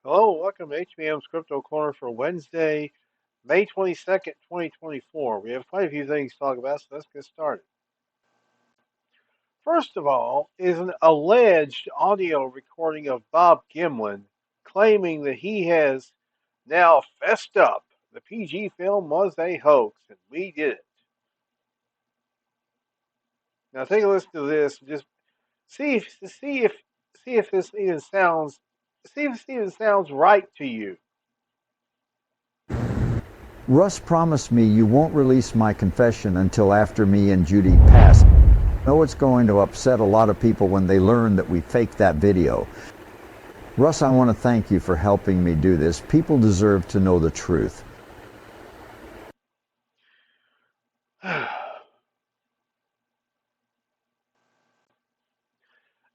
Hello, welcome to HBM's Crypto Corner for Wednesday, May 22nd, 2024. We have quite a few things to talk about, so let's get started. First of all, is an alleged audio recording of Bob Gimlin claiming that he has now fessed up. The PG film was a hoax, and we did it. Now take a listen to this. And just see if this even sounds right to you. Russ promised me you won't release my confession until after me and Judy pass. I know it's going to upset a lot of people when they learn that we faked that video. Russ, I want to thank you for helping me do this. People deserve to know the truth.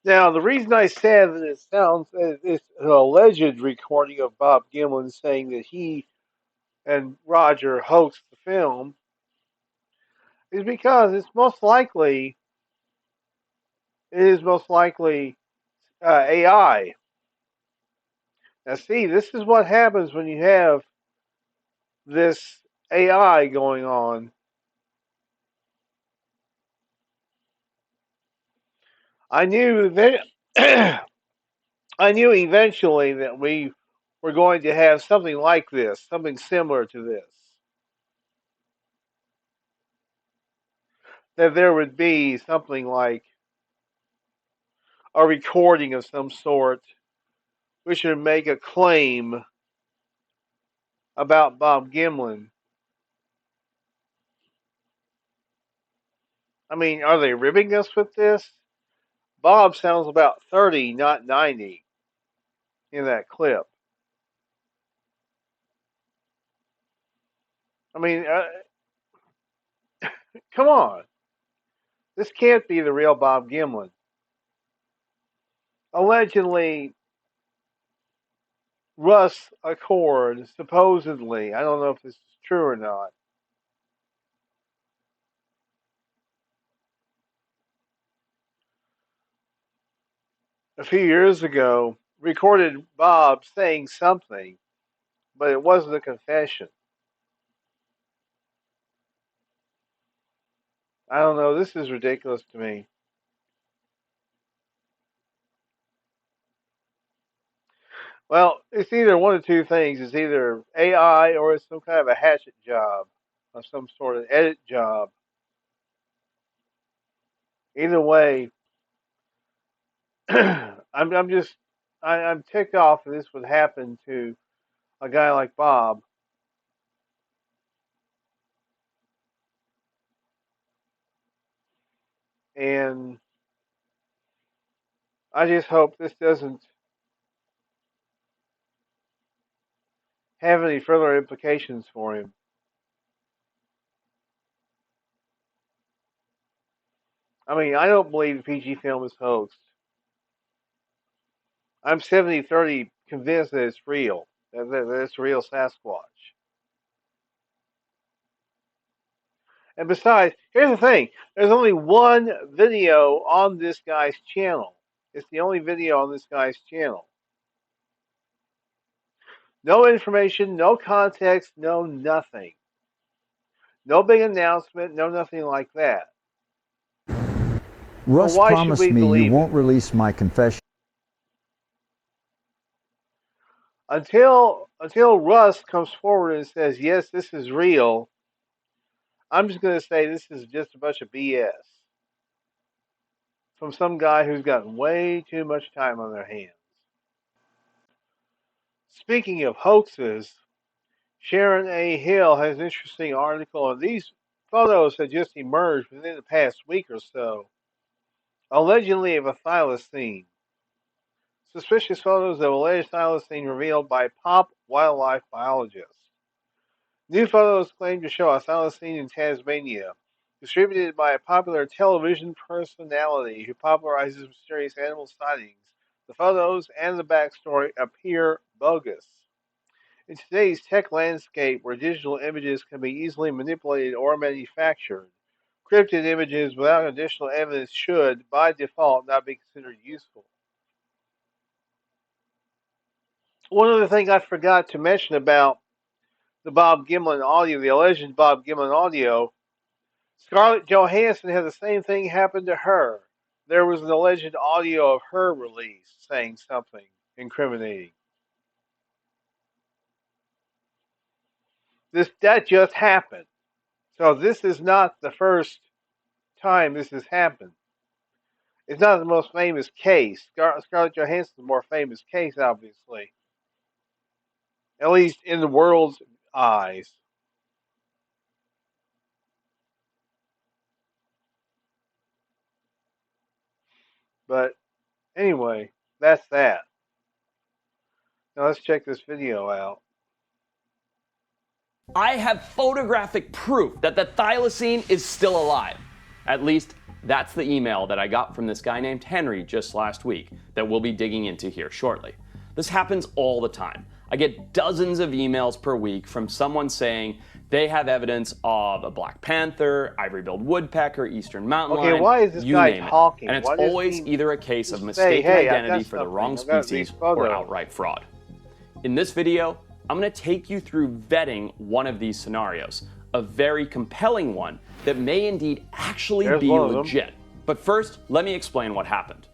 Now, the reason I said that it sounds it's an alleged recording of Bob Gimlin saying that he and Roger hoaxed the film is because it is most likely AI. Now, see, this is what happens when you have this AI going on. I knew that I knew eventually that we were going to have something like this, something similar to this. That there would be something like a recording of some sort which would make a claim about Bob Gimlin. I mean, are they ribbing us with this? Bob sounds about 30, not 90 in that clip. I mean, come on. This can't be the real Bob Gimlin. Allegedly, Russ Accord, supposedly, I don't know if this is true or not, a few years ago recorded Bob saying something, but it wasn't a confession. I don't know. This is ridiculous to me. Well, it's either one of two things. It's either AI or it's some kind of a hatchet job or some sort of edit job. Either way, I'm just I'm ticked off that this would happen to a guy like Bob. And I just hope this doesn't have any further implications for him. I mean, I don't believe the PG film is hoaxed. I'm 70-30 convinced that it's real, that it's real Sasquatch. And besides, here's the thing: there's only one video on this guy's channel. It's the only video on this guy's channel. No information, no context, no nothing. No big announcement, no nothing like that. So Russ why should promised we me you believe it? won't release my confession. Until Russ comes forward and says, yes, this is real, I'm just going to say this is just a bunch of BS from some guy who's got way too much time on their hands. Speaking of hoaxes, Sharon A. Hill has an interesting article, and these photos have just emerged within the past week or so, allegedly of a thylacine. Suspicious photos of alleged thylacine revealed by pop wildlife biologists. New photos claim to show a thylacine in Tasmania, distributed by a popular television personality who popularizes mysterious animal sightings. The photos and the backstory appear bogus. In today's tech landscape, where digital images can be easily manipulated or manufactured, cryptid images without additional evidence should, by default, not be considered useful. One other thing I forgot to mention about the Bob Gimlin audio, the alleged Bob Gimlin audio, Scarlett Johansson had the same thing happen to her. There was an alleged audio of her released saying something incriminating. That just happened. So this is not the first time this has happened. It's not the most famous case. Scarlett Johansson's the more famous case, obviously, at least in the world's eyes. But anyway, that's that. Now let's check this video out. I have photographic proof that the thylacine is still alive. At least that's the email that I got from this guy named Henry just last week that we'll be digging into here shortly. This happens all the time. I get dozens of emails per week from someone saying they have evidence of a black panther, ivory-billed woodpecker, eastern mountain Okay, lion, why is this you guy name it. talking? And it's Why doesn't always he either a case of just say, mistaken "Hey, I've identity got for the wrong something. I've got these species or photos." outright fraud. In this video, I'm going to take you through vetting one of these scenarios, a very compelling one that may indeed actually There's be one of them. legit. But first, let me explain what happened.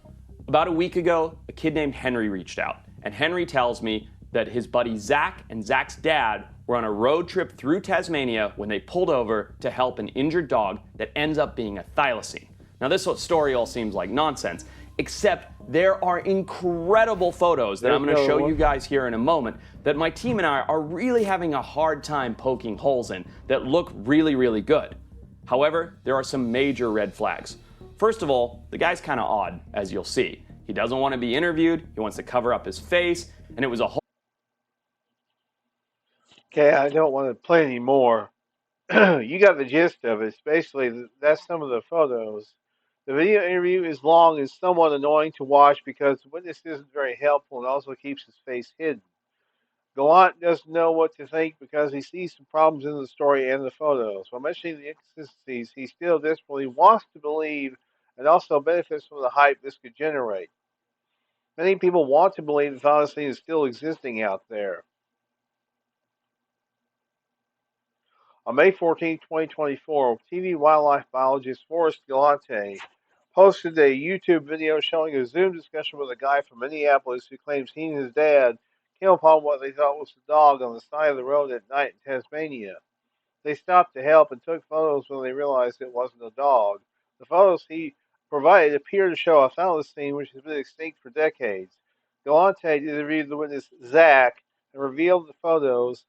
About a week ago, a kid named Henry reached out, and Henry tells me that his buddy Zach and Zach's dad were on a road trip through Tasmania when they pulled over to help an injured dog that ends up being a thylacine. Now, this story all seems like nonsense, except there are incredible photos that I'm going to show you guys here in a moment that my team and I are really having a hard time poking holes in that look really, really good. However, there are some major red flags. First of all, the guy's kind of odd, as you'll see. He doesn't want to be interviewed, he wants to cover up his face, and it was a whole Okay, I don't want to play anymore. You got the gist of it. Basically, that's some of the photos. The video interview is long and somewhat annoying to watch because the witness isn't very helpful and also keeps his face hidden. Gallant doesn't know what to think because he sees some problems in the story and the photos. While mentioning the inconsistencies, he still desperately wants to believe and also benefits from the hype this could generate. Many people want to believe the thylacine is still existing out there. On May 14, 2024, TV wildlife biologist Forrest Galante posted a YouTube video showing a Zoom discussion with a guy from Minneapolis who claims he and his dad came upon what they thought was a dog on the side of the road at night in Tasmania. They stopped to help and took photos when they realized it wasn't a dog. The photos he provided appear to show a thylacine which has been extinct for decades. Galante interviewed the witness Zach and revealed the photos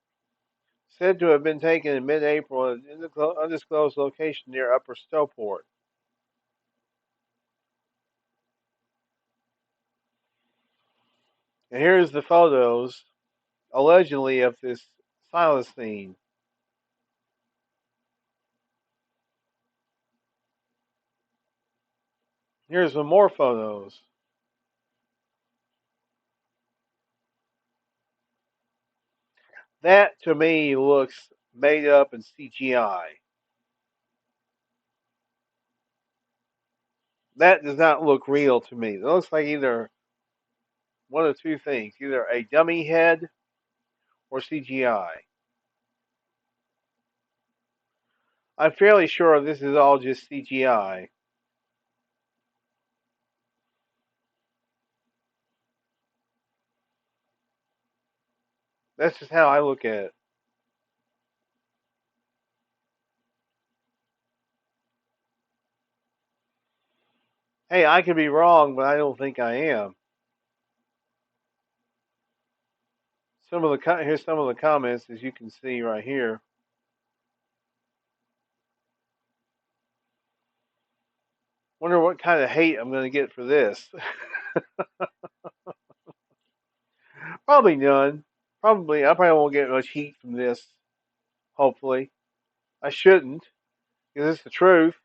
said to have been taken in mid-April at an undisclosed location near Upper Stowport. And here's the photos, allegedly, of this thylacine. Here's some more photos. That, to me, looks made up and CGI. That does not look real to me. It looks like either one of two things, either a dummy head or CGI. I'm fairly sure this is all just CGI. That's just how I look at it. Hey, I could be wrong, but I don't think I am. Here's some of the comments, as you can see right here. Wonder what kind of hate I'm going to get for this. Probably none. I probably won't get much heat from this. Hopefully, I shouldn't, because it's the truth.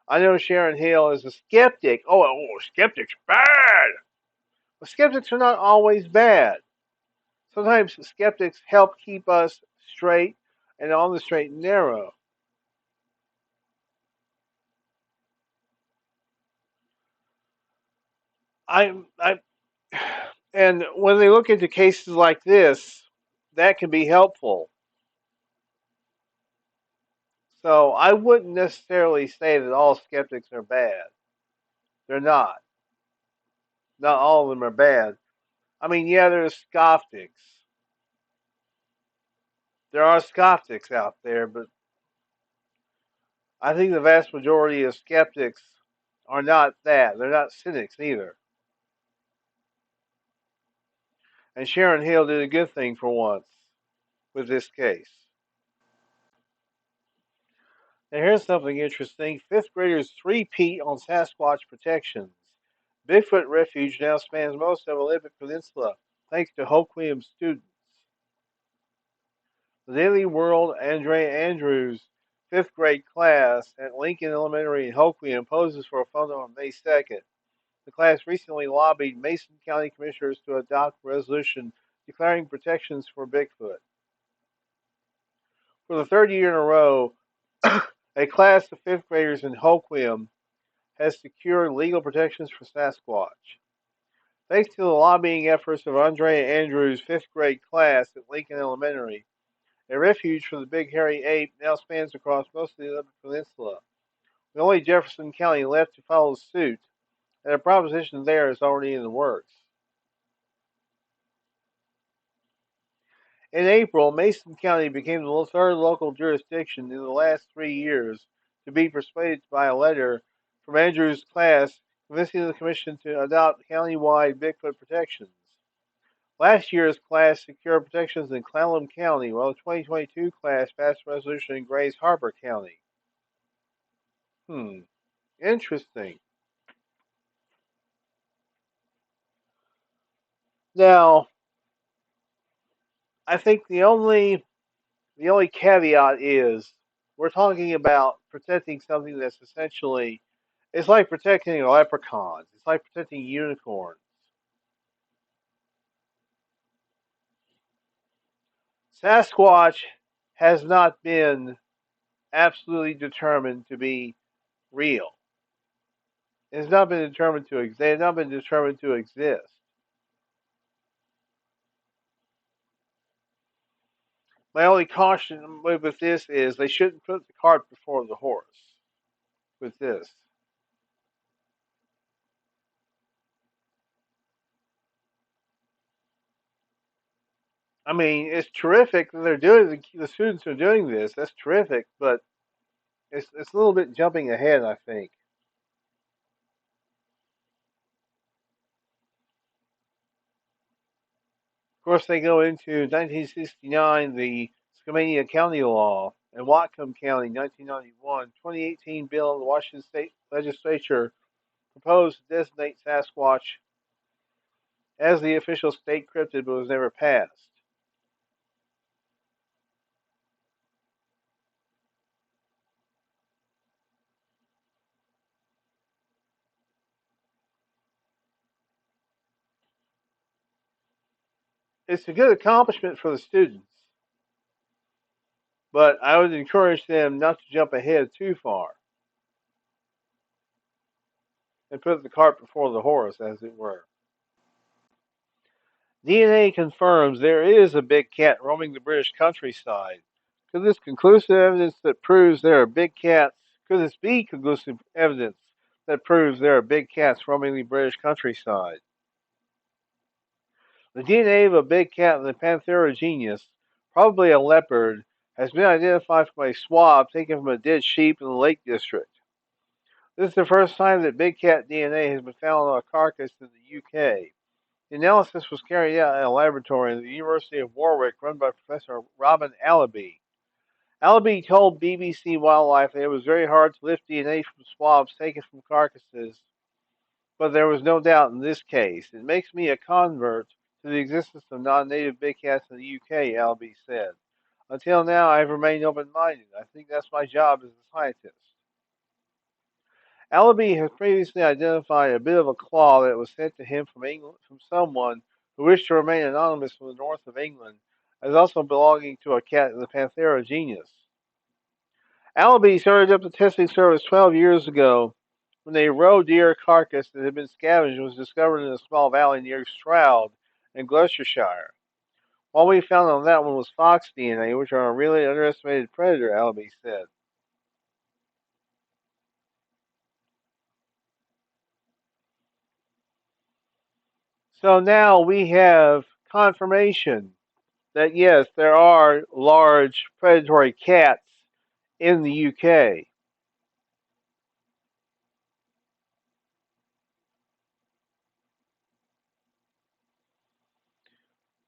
I know Sharon Hill is a skeptic. Skeptics bad. Well, skeptics are not always bad. Sometimes skeptics help keep us straight and on the straight and narrow. I And when they look into cases like this, that can be helpful. So I wouldn't necessarily say that all skeptics are bad. They're not. Not all of them are bad. I mean, yeah, there's skeptics. There are skeptics out there, but I think the vast majority of skeptics are not that. They're not cynics either. And Sharon Hill did a good thing for once with this case. Now, here's something interesting. Fifth graders three-peat on Sasquatch protections. Bigfoot Refuge now spans most of the Olympic Peninsula, thanks to Hoquiam students. The Daily World Andre Andrews' fifth grade class at Lincoln Elementary in Hoquiam poses for a photo on May 2nd. The class recently lobbied Mason County commissioners to adopt a resolution declaring protections for Bigfoot. For the third year in a row, a class of fifth graders in Hoquiam has secured legal protections for Sasquatch. Thanks to the lobbying efforts of Andre Andrews' fifth grade class at Lincoln Elementary, a refuge for the big hairy ape now spans across most of the Olympic Peninsula, with only Jefferson County left to follow suit, and a proposition there is already in the works. In April, Mason County became the third local jurisdiction in the last 3 years to be persuaded by a letter from Andrews' class convincing the commission to adopt county-wide Bigfoot protections. Last year's class secured protections in Clallam County, while the 2022 class passed a resolution in Grays Harbor County. Interesting. Now, I think the only caveat is we're talking about protecting something that's essentially it's like protecting leprechauns. It's like protecting unicorns. Sasquatch has not been absolutely determined to be real. It has not been determined to exist. They have not been determined to exist. My only caution with this is they shouldn't put the cart before the horse with this. I mean, it's terrific that they're doing the students are doing this. That's terrific, but it's a little bit jumping ahead, I think. Of course, they go into 1969, the Skamania County Law, and Whatcom County, 1991, 2018 bill in the Washington State Legislature proposed to designate Sasquatch as the official state cryptid, but was never passed. It's a good accomplishment for the students, but I would encourage them not to jump ahead too far and put the cart before the horse, as it were. DNA confirms there is a big cat roaming the British countryside. Could this conclusive evidence that proves there are big cats? Could this be conclusive evidence that proves there are big cats roaming the British countryside? The DNA of a big cat in the Panthera genus, probably a leopard, has been identified from a swab taken from a dead sheep in the Lake District. This is the first time that big cat DNA has been found on a carcass in the UK. The analysis was carried out in a laboratory at the University of Warwick run by Professor Robin Allaby. Allaby told BBC Wildlife that it was very hard to lift DNA from swabs taken from carcasses, but there was no doubt in this case. It makes me a convert to the existence of non-native big cats in the UK, Allaby said. Until now, I've remained open-minded. I think that's my job as a scientist. Allaby has previously identified a bit of a claw that was sent to him from England from someone who wished to remain anonymous from the north of England, as also belonging to a cat in the Panthera genus. Allaby started up the testing service 12 years ago when a roe deer carcass that had been scavenged was discovered in a small valley near Stroud in Gloucestershire. What we found on that one was fox DNA, which are a really underestimated predator, Alaby said. So now we have confirmation that yes, there are large predatory cats in the UK.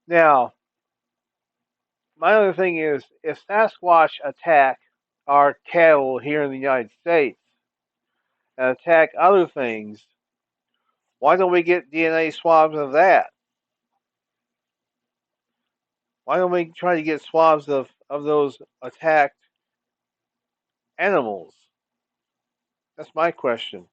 Now, my other thing is if Sasquatch attack our cattle here in the United States and attack other things, why don't we get DNA swabs of that? Why don't we try to get swabs of those attacked animals? That's my question.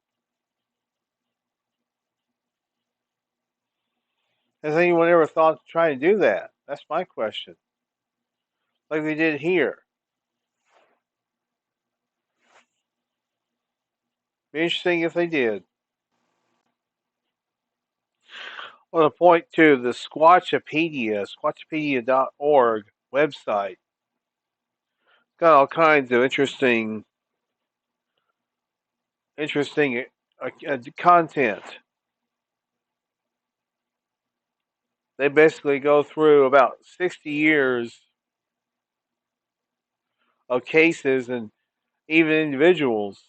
Has anyone ever thought to try to do that? That's my question. Like they did here. Be interesting if they did. I want to point to the Squatchopedia, squatchopedia.org website. It's got all kinds of interesting content. They basically go through about 60 years of cases and even individuals.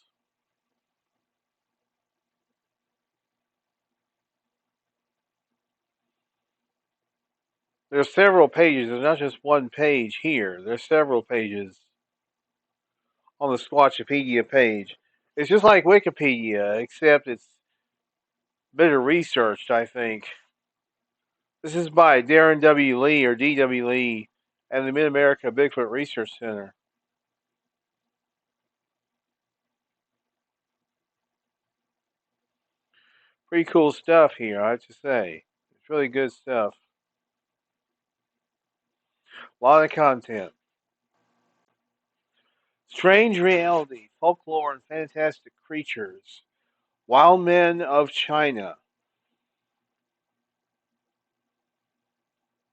There's several pages. There's not just one page here. There's several pages on the Squatchopedia page. It's just like Wikipedia, except it's better researched, I think. This is by Darren W. Lee or D.W. Lee and the Mid America Bigfoot Research Center. Pretty cool stuff here, I have to say. It's really good stuff. A lot of content. Strange reality, folklore, and fantastic creatures. Wild men of China.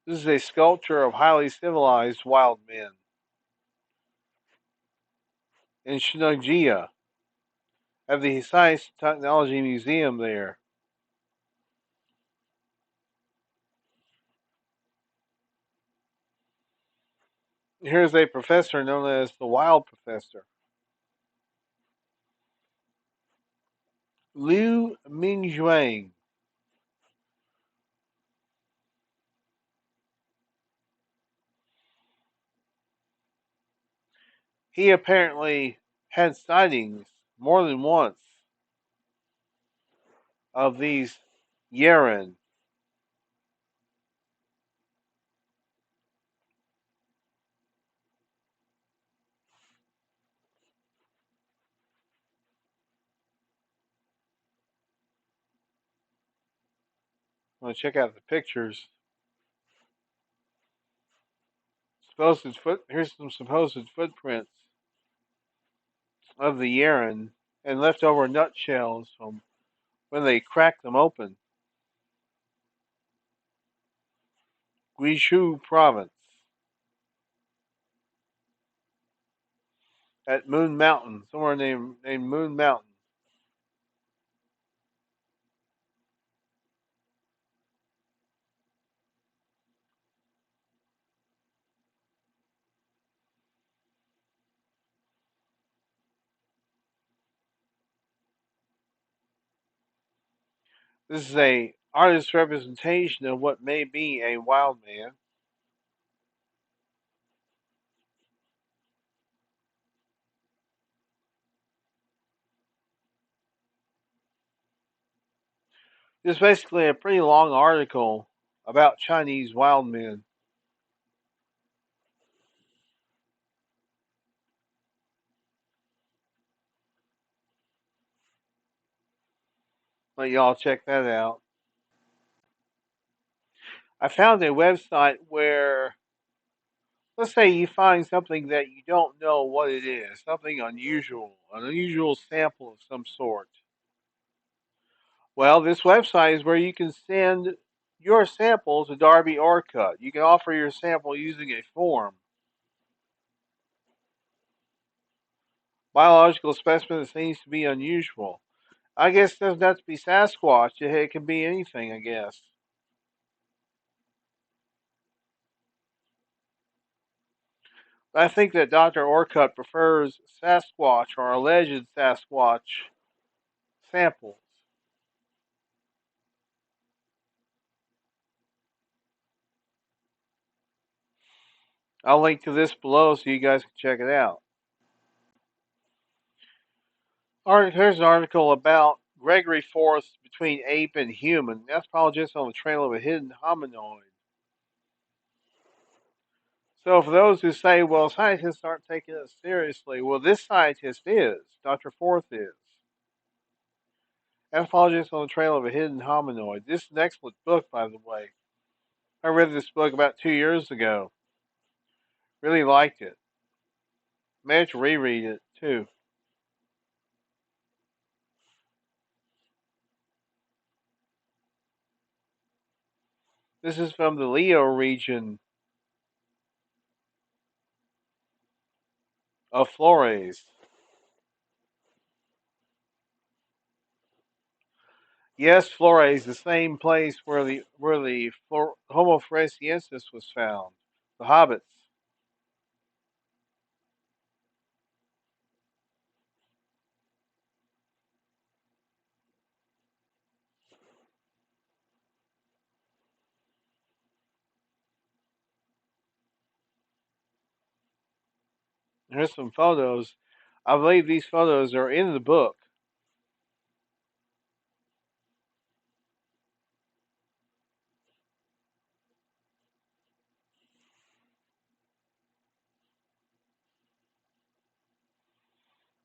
This is a sculpture of highly civilized wild men in Shinongjia at the Science and Technology Museum there. Here's a professor known as the Wild Professor, Liu Mingjuang. He apparently had sightings more than once of these Yeren. I'm going to check out the pictures. Here's some supposed footprints of the Yeren and leftover nutshells from when they cracked them open. Guizhou province at Moon Mountain, somewhere named Moon Mountain. This is a artist's representation of what may be a wild man. It's basically a pretty long article about Chinese wild men. Let y'all check that out. I found a website where, let's say you find something that you don't know what it is, something unusual, an unusual sample of some sort. Well, this website is where you can send your sample to Darby Orcutt. You can offer your sample using a form. Biological specimen that seems to be unusual. I guess it doesn't have to be Sasquatch. It can be anything, I guess. I think that Dr. Orcutt prefers Sasquatch or alleged Sasquatch samples. I'll link to this below so you guys can check it out. Here's an article about Gregory Forth between ape and human. Anthropologists on the trail of a hidden hominoid. So for those who say, well, scientists aren't taking it seriously, well, this scientist is. Dr. Forth is. Anthropologists on the trail of a hidden hominoid. This is an excellent book, by the way. I read this book about 2 years ago. Really liked it. Managed to reread it, too. This is from the Leo region of Flores. Yes, Flores, the same place where the Homo floresiensis was found, the hobbits. Here's some photos. I believe these photos are in the book.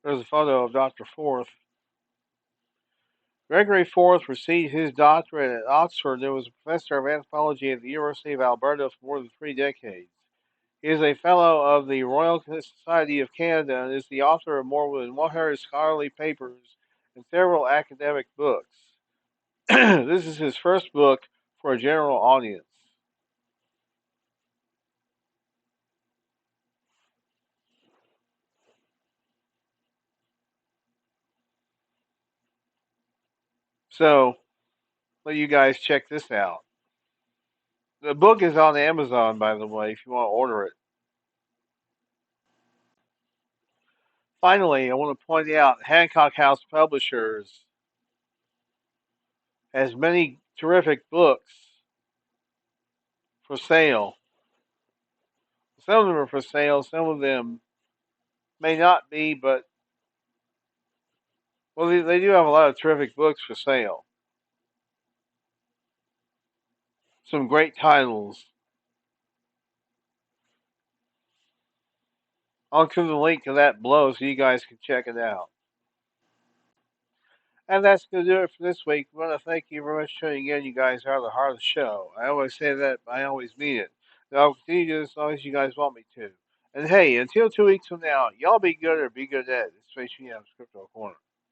There's a photo of Dr. Forth. Gregory Forth received his doctorate at Oxford and was a professor of anthropology at the University of Alberta for more than 3 decades. He is a fellow of the Royal Society of Canada and is the author of more than 100 scholarly papers and several academic books. This is his first book for a general audience. So, let you guys check this out. The book is on Amazon, by the way, if you want to order it. Finally, I want to point out Hancock House Publishers has many terrific books for sale. Some of them are for sale, some of them may not be, but well, they do have a lot of terrific books for sale. Some great titles. I'll include the link to that below so you guys can check it out. And that's going to do it for this week. We want to thank you very much for tuning in. You guys are the heart of the show. I always say that, but I always mean it. And I'll continue to do this as long as you guys want me to. And hey, until 2 weeks from now, y'all be good or be good at it. It's HBM's Crypto Corner.